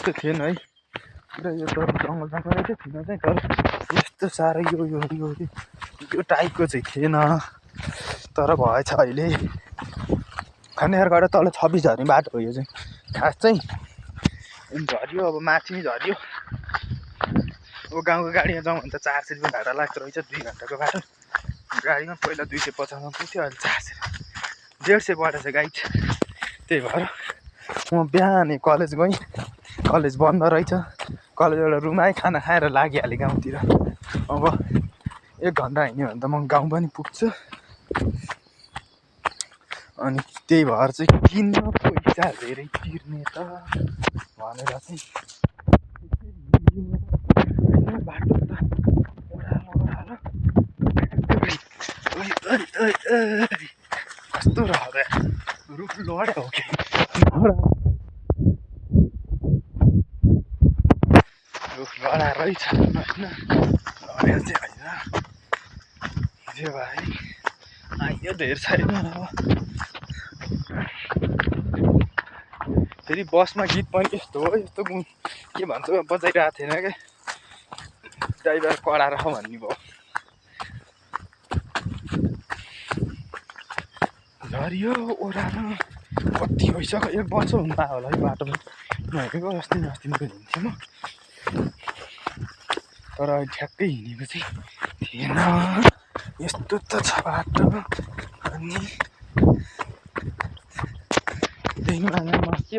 यस्तो थिएन है पुरा यो तर जङ्गल जङ्गलै चाहिँ थिएन चाहिँ तर यस्तो साह्रै यो टाइपको चाहिँ थिएन तर भएछ अहिले खानेरबाट तल 26 झर्ने बाटो हो यो चाहिँ खास चाहिँ झऱ्यो अब माथि झऱ्यो अब गाउँको गाडीमा जाउँ भने त 400 रुपियाँ भाडा लाग्दो रहेछ 2 घन्टाको बाटो गाडीमा पहिला 250 मा पुग्थ्यो अहिले 400 150 बढेछ गाइड त्यही भएर म बिहानै कलेज गएँ कलेज बन्द रहेछ कलेजबाट रुम आएँ खाना खाएर लागिहालेँ गाउँतिर अब 1 घन्टा हिँड्यो भने त म गाउँ पनि पुग्छु अनि त्यही भएर चाहिँ किन पैसा धेरै तिर्ने त भनेर चाहिँ बाटो त ओह्रालो कस्तो रह्यो रुख लड्यो हो कि रुख लडा रहेछ होइन लड्यो चाहिँ होइन त्यो भाइ आइयो धेर छैन अब फेरि बसमा गीत पनि यस्तो हो यस्तो के भन्छ बजाइरहेको थिएन क्या ड्राइभर कडा रह भन्ने भयो झरियो ओह्रालो कति भइसक्यो 1 वर्ष हुनु पायो होला है बाटो नहिँडेको अस्ति हिँड्थेँ म तर अहिले ठ्याक्कै हिँडेको चाहिँ थिएन यस्तो त छ बाटो अनि त्यही माने म के